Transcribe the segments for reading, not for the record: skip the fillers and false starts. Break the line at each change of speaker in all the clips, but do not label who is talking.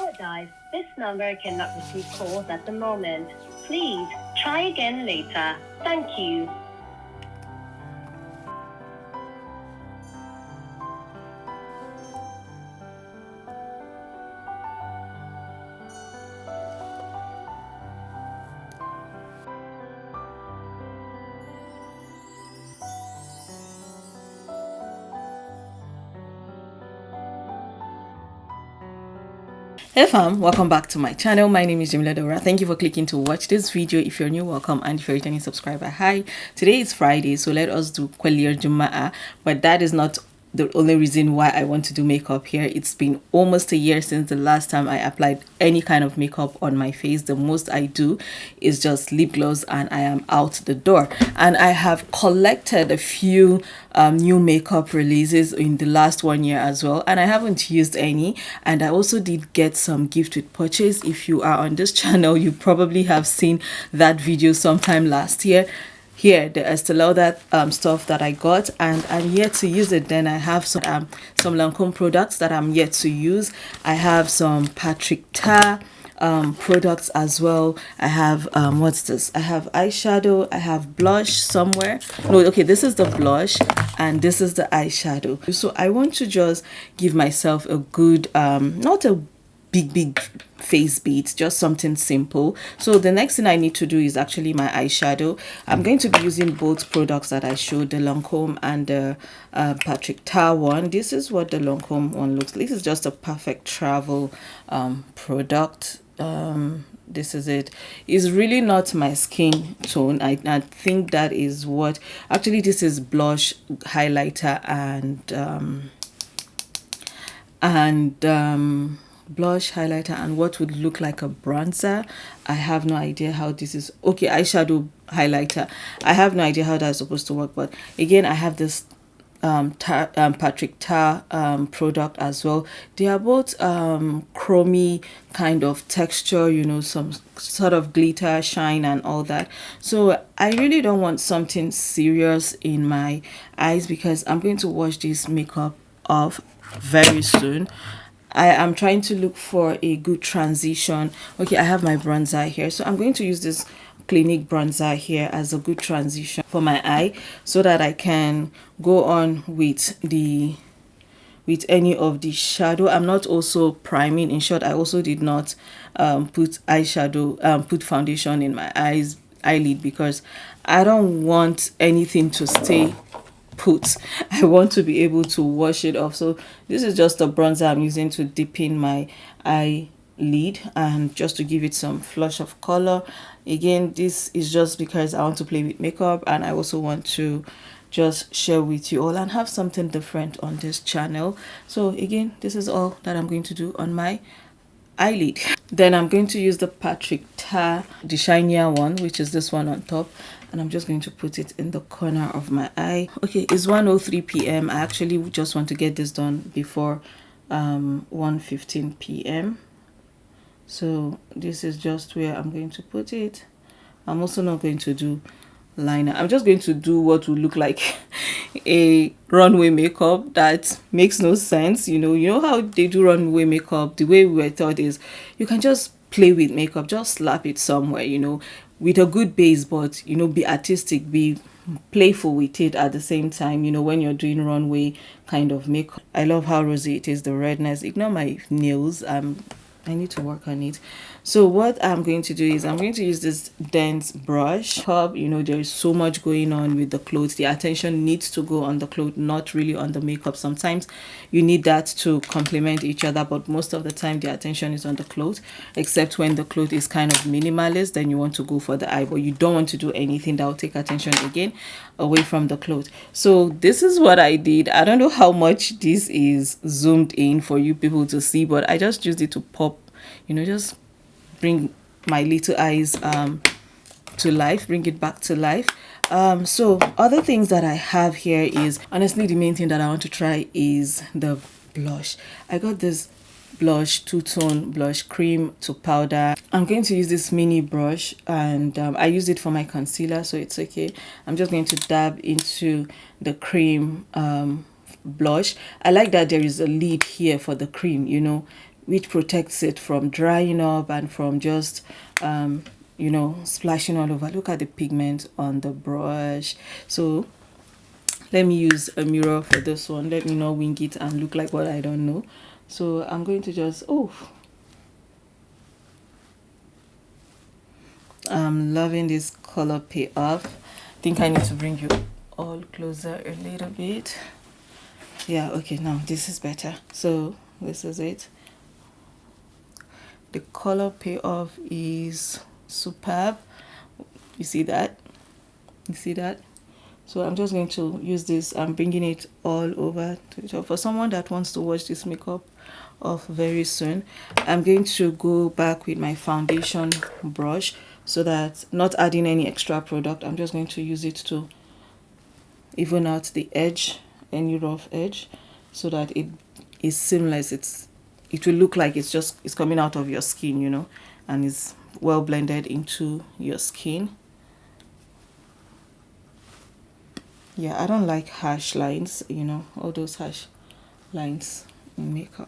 apologize. This number cannot receive calls at the moment. Please try again later. Thank you.
Hey fam, welcome back to my channel. My name is Jamila Dora. Thank you for clicking to watch this video. If you're new, welcome, and if you're a returning subscriber, hi. Today is Friday, so let us do Kwalier Jumaa, but that is not the only reason why I want to do makeup here. It's been almost a year since the last time I applied any kind of makeup on my face. The most I do is just lip gloss and I am out the door. And I have collected a few new makeup releases in the last 1 year as well, and I haven't used any. And I also did get some gift with purchase. If you are on this channel, you probably have seen that video sometime last year. Here, the Estee Lauder stuff that I got, and I'm yet to use it. Then I have some Lancome products that I'm yet to use. I have some Patrick Ta products as well. I have what's this? I have eyeshadow. I have blush somewhere. No, okay, this is the blush and this is the eyeshadow. So I want to just give myself a good not a big face beat, just something simple. So the next thing I need to do is actually my eyeshadow. I'm going to be using both products that I showed, the Lancome and the Patrick Ta one. This is what the Lancome one looks like. This is just a perfect travel product. This is it. It's really not my skin tone. I think that is what actually this is blush, highlighter, and blush, highlighter, and what would look like a bronzer. I have no idea how this is. Okay, eyeshadow, highlighter. I have no idea how that's supposed to work, but again, I have this Patrick Ta product as well. They are both chromy kind of texture, you know, some sort of glitter, shine, and all that. So I really don't want something serious in my eyes because I'm going to wash this makeup off very soon. I am trying to look for a good transition. Okay, I have my bronzer here, so I'm going to use this Clinique bronzer here as a good transition for my eye so that I can go on with any of the shadow. I'm not also priming. In short, I also did not put eyeshadow, put foundation in my eyelid because I don't want anything to stay put. I want to be able to wash it off. So this is just a bronzer I'm using to dip in my eyelid and just to give it some flush of color. Again, this is just because I want to play with makeup and I also want to just share with you all and have something different on this channel. So again, this is all that I'm going to do on my eyelid. Then I'm going to use the Patrick Ta, the shinier one, which is this one on top, and I'm just going to put it in the corner of my eye. Okay, it's 1:03 p.m. I actually just want to get this done before 1:15 p.m. So this is just where I'm going to put it. I'm also not going to do liner. I'm just going to do what will look like a runway makeup that makes no sense. You know how they do runway makeup. The way we were taught is you can just play with makeup, just slap it somewhere, you know, with a good base, but you know, be artistic, be playful with it at the same time, you know, when you're doing runway kind of makeup. I love how rosy it is, the redness. Ignore my nails. I need to work on it. So what I'm going to do is I'm going to use this dense brush. You know, there is so much going on with the clothes. The attention needs to go on the clothes, not really on the makeup. Sometimes you need that to complement each other, but most of the time the attention is on the clothes, except when the cloth is kind of minimalist, then you want to go for the eye, but you don't want to do anything that will take attention again away from the clothes. So this is what I did. I don't know how much this is zoomed in for you people to see, but I just used it to pop, you know, just bring my little eyes to life, bring it back to life. So other things that I have here is, honestly, the main thing that I want to try is the blush. I got this blush, two-tone blush, cream to powder. I'm going to use this mini brush, and I use it for my concealer, so it's okay. I'm just going to dab into the cream blush. I like that there is a lid here for the cream, you know, which protects it from drying up and from just you know, splashing all over. Look at the pigment on the brush. So let me use a mirror for this one. Let me not wing it and look like what I don't know. So I'm going to just, I'm loving this color payoff. I think I need to bring you all closer a little bit. Yeah, okay, now this is better. So this is it. The color payoff is superb. You see that? You see that? So I'm just going to use this. I'm bringing it all over to the top. For someone that wants to watch this makeup off very soon, I'm going to go back with my foundation brush, so that not adding any extra product, I'm just going to use it to even out the edge, any rough edge, so that it is seamless. It will look like it's coming out of your skin, you know, and it's well blended into your skin. Yeah, I don't like harsh lines, you know, all those harsh lines in makeup.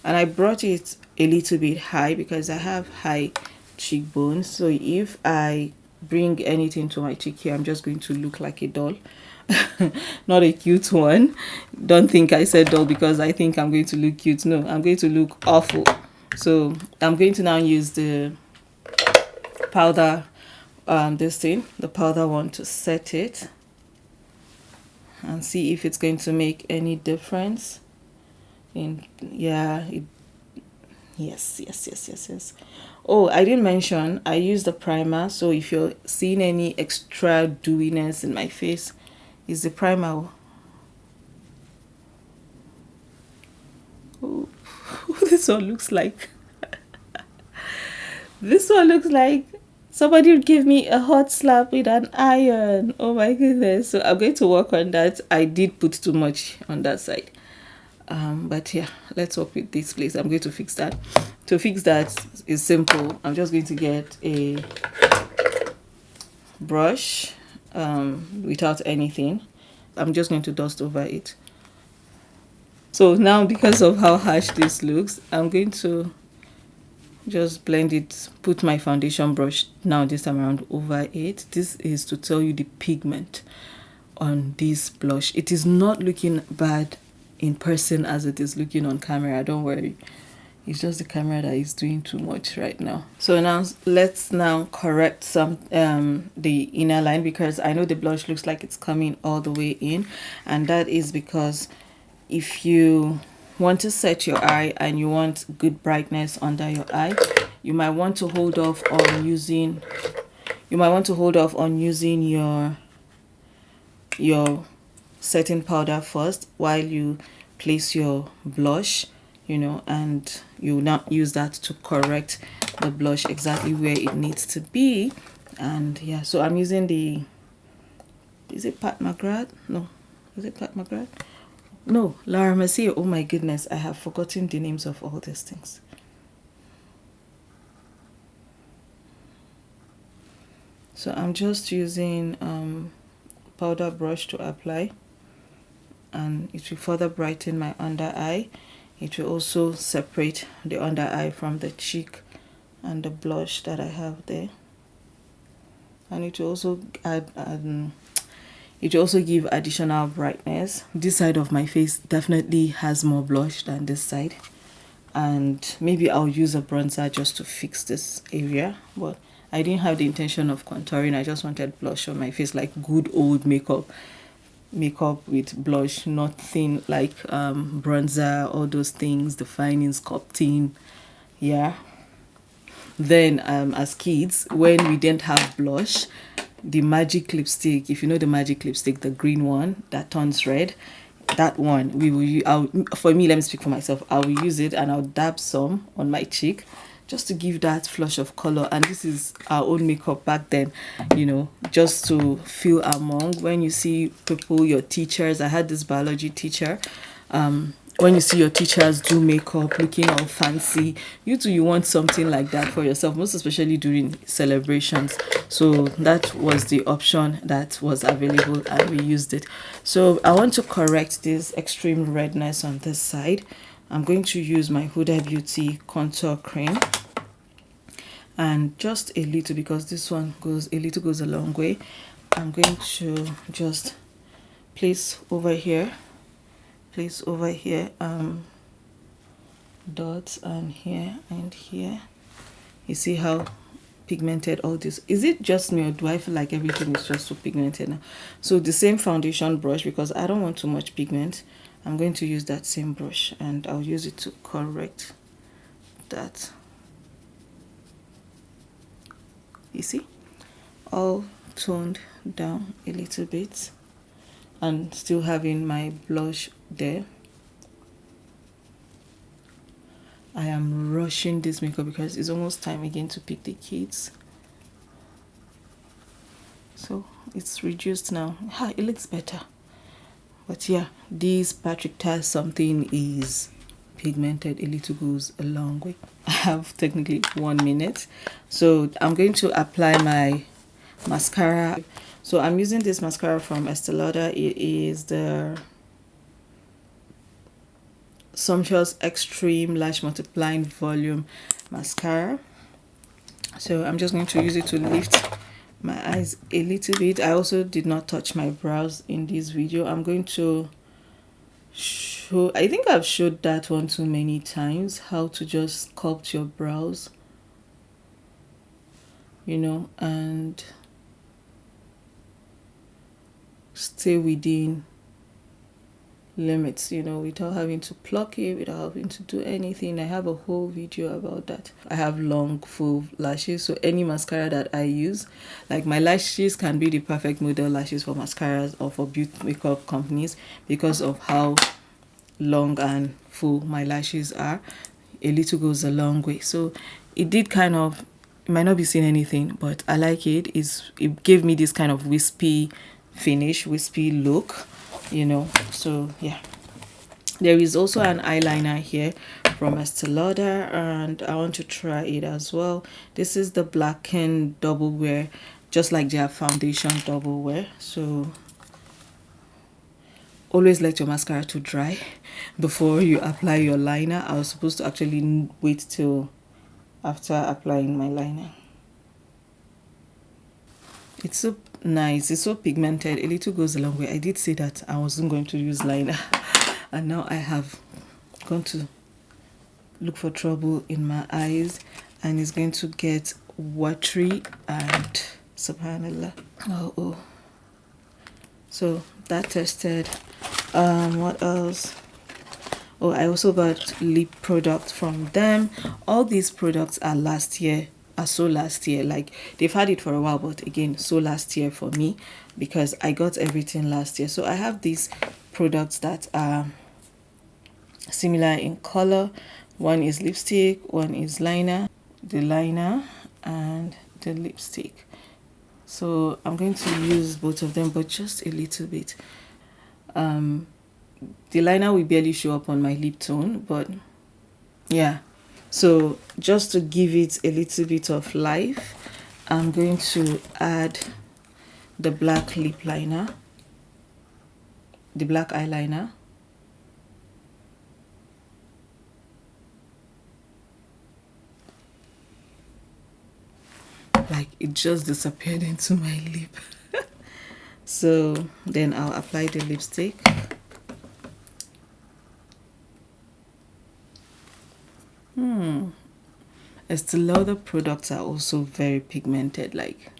And I brought it a little bit high because I have high cheekbones. So if I bring anything to my cheek here, I'm just going to look like a doll. Not a cute one. Don't think I said doll because I think I'm going to look cute. No, I'm going to look awful. So I'm going to now use the powder, the powder one, to set it and see if it's going to make any difference. Yes. Oh, I didn't mention I used the primer. So if you're seeing any extra dewiness in my face, is the primer. Oh, this one looks like this one looks like somebody would give me a hot slap with an iron. Oh my goodness. So I'm going to work on that. I did put too much on that side. But yeah, let's work with this place. I'm going to fix that. To fix that is simple. I'm just going to get a brush without anything. I'm just going to dust over it. So now, because of how harsh this looks, I'm going to just blend it, put my foundation brush now this time around over it. This is to tell you the pigment on this blush. It is not looking bad in person as it is looking on camera. Don't worry, it's just the camera that is doing too much right now. So now let's correct some the inner line, because I know the blush looks like it's coming all the way in, and that is because if you want to set your eye and you want good brightness under your eye, you might want to hold off on using your setting powder first while you place your blush, you know, and you not use that to correct the blush exactly where it needs to be. And yeah, so I'm using the, is it Pat McGrath? No, is it Pat McGrath? No, Laura Mercier. Oh my goodness, I have forgotten the names of all these things. So I'm just using powder brush to apply, and it will further brighten my under eye. It will also separate the under eye from the cheek and the blush that I have there, and it will also add it will also give additional brightness. This side of my face definitely has more blush than this side, and maybe I'll use a bronzer just to fix this area, but I didn't have the intention of contouring. I just wanted blush on my face, like good old makeup with blush, nothing like bronzer, all those things, defining, sculpting. Yeah. Then as kids, when we didn't have blush, the magic lipstick, if you know the magic lipstick, the green one that turns red, that one we will for me, let me speak for myself, I will use it and I'll dab some on my cheek just to give that flush of color. And this is our own makeup back then, you know, just to feel among. When you see people, your teachers, I had this biology teacher, when you see your teachers do makeup looking all fancy, you too, you want something like that for yourself, most especially during celebrations. So that was the option that was available and we used it. So I want to correct this extreme redness on this side. I'm going to use my Huda Beauty contour cream, and just a little, because this one goes a little, goes a long way. I'm going to just place over here, dots, and here and here. You see how pigmented all this is? It just me, or do I feel like everything is just so pigmented now? So the same foundation brush, because I don't want too much pigment, I'm going to use that same brush, and I'll use it to correct that. You see, all toned down a little bit, and still having my blush there. I am rushing this makeup because it's almost time again to pick the kids. So it's reduced now. It looks better. But yeah, this Patrick Tas something is pigmented. A little goes a long way. I have technically 1 minute. So I'm going to apply my mascara. So I'm using this mascara from Estee Lauder. It is the Sumptuous Extreme Lash Multiplying Volume Mascara. So I'm just going to use it to lift my eyes a little bit. I also did not touch my brows in this video. I'm going to show, I think I've showed that one too many times, how to just sculpt your brows, you know, and stay within limits, you know, without having to pluck it, without having to do anything. I have a whole video about that. I have long full lashes, so any mascara that I use, like my lashes can be the perfect model lashes for mascaras or for beauty makeup companies, because of how long and full my lashes are. A little goes a long way. So it did kind of, you might not be seeing anything, but I like it. It gave me this kind of wispy finish, wispy look, you know. So yeah, there is also an eyeliner here from Estee Lauder, and I want to try it as well. This is the Blackened Double Wear, just like their foundation double wear. So always let your mascara to dry before you apply your liner. I was supposed to actually wait till after applying my liner. It's so nice, it's so pigmented. A little goes a long way. I did say that I wasn't going to use liner, and now I have gone to look for trouble in my eyes, and it's going to get watery and subhanallah. Oh, so that tested. What else? Oh, I also got lip products from them. All these products are last year, so last year, like they've had it for a while, but again, so last year for me, because I got everything last year. So I have these products that are similar in color. One is lipstick, one is liner, the liner and the lipstick. So I'm going to use both of them, but just a little bit. The liner will barely show up on my lip tone, but yeah. So just to give it a little bit of life, I'm going to add the black lip liner, the black eyeliner. Like it just disappeared into my lip. So then I'll apply the lipstick. Estee Lauder products are also very pigmented, like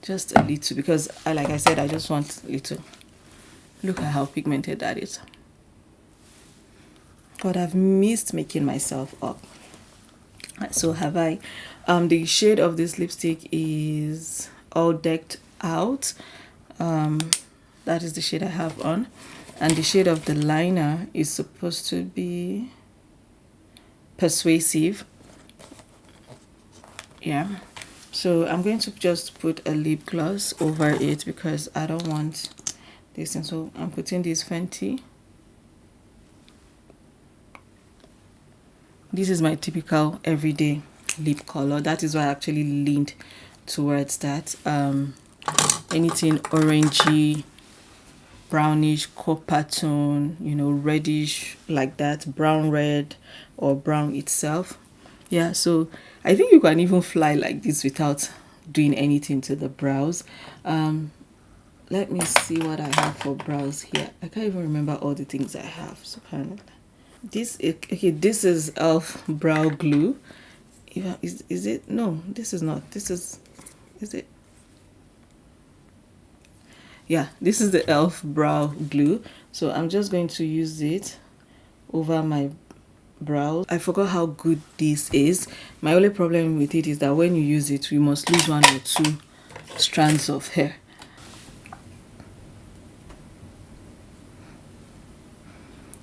just a little, because like I said, I just want a little. Look at how pigmented that is. God, I've missed making myself up. So have I. The shade of this lipstick is All Decked Out. That is the shade I have on, and the shade of the liner is supposed to be Persuasive. Yeah, so I'm going to just put a lip gloss over it because I don't want this, and so I'm putting this Fenty. This is my typical everyday lip color. That is why I actually leaned towards that. Anything orangey, brownish copper tone, you know, reddish like that, brown red or brown itself. Yeah, so I think you can even fly like this without doing anything to the brows. Let me see what I have for brows here. I can't even remember all the things I have. So this, okay, this is elf brow glue. Is it? No, this is not. This is it? Yeah, this is the elf brow glue. So I'm just going to use it over my brows. I forgot how good this is. My only problem with it is that when you use it, you must lose 1 or 2 strands of hair.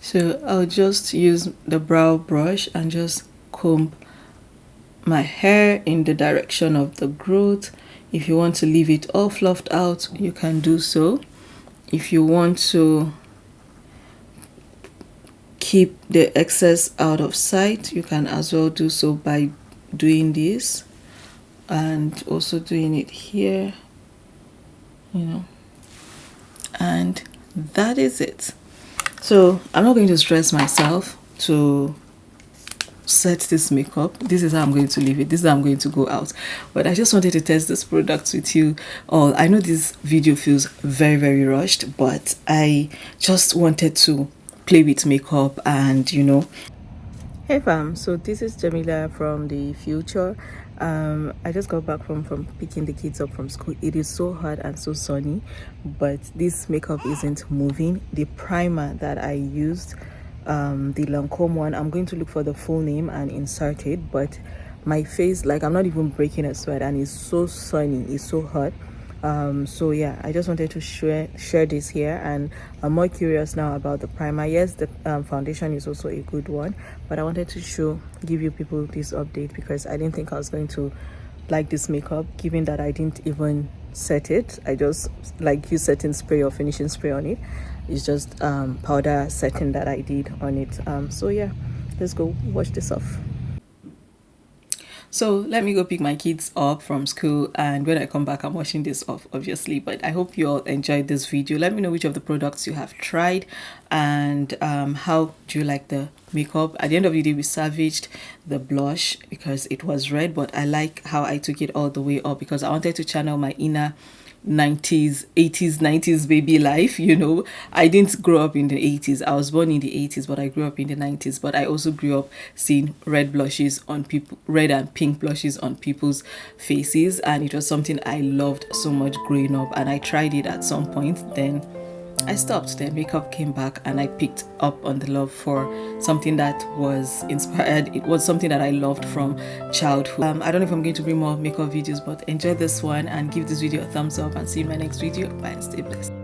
So I'll just use the brow brush and just comb my hair in the direction of the growth. If you want to leave it all fluffed out, you can do so. If you want to keep the excess out of sight, you can as well do so by doing this and also doing it here, you know, and that is it. So I'm not going to stress myself to set this makeup. This is how I'm going to leave it. This is how I'm going to go out. But I just wanted to test this product with you all. I know this video feels very, very rushed, but I just wanted to play with makeup and, you know. Hey fam, so this is Jamila from the future. I just got back from picking the kids up from school. It is so hot and so sunny, but this makeup isn't moving. The primer that I used, the Lancome one, I'm going to look for the full name and insert it, but my face, like, I'm not even breaking a sweat, and it's so sunny, it's so hot. So yeah, I just wanted to share this here, and I'm more curious now about the primer. Yes, the foundation is also a good one, but I wanted to give you people this update because I didn't think I was going to like this makeup, given that I didn't even set it. I just like use setting spray or finishing spray on it. It's just powder setting that I did on it. So yeah, let's go wash this off. So let me go pick my kids up from school, and when I come back I'm washing this off, obviously. But I hope you all enjoyed this video. Let me know which of the products you have tried, and how do you like the makeup. At the end of the day, we salvaged the blush because it was red, but I like how I took it all the way up because I wanted to channel my inner 90s 80s 90s baby life. You know, I didn't grow up in the 80s. I was born in the 80s, but I grew up in the 90s. But I also grew up seeing red blushes on people, red and pink blushes on people's faces, and it was something I loved so much growing up. And I tried it at some point, then I stopped. Then makeup came back, and I picked up on the love for something that was inspired. It was something that I loved from childhood. I don't know if I'm going to bring more makeup videos, but enjoy this one and give this video a thumbs up, and see you in my next video. Bye and stay blessed.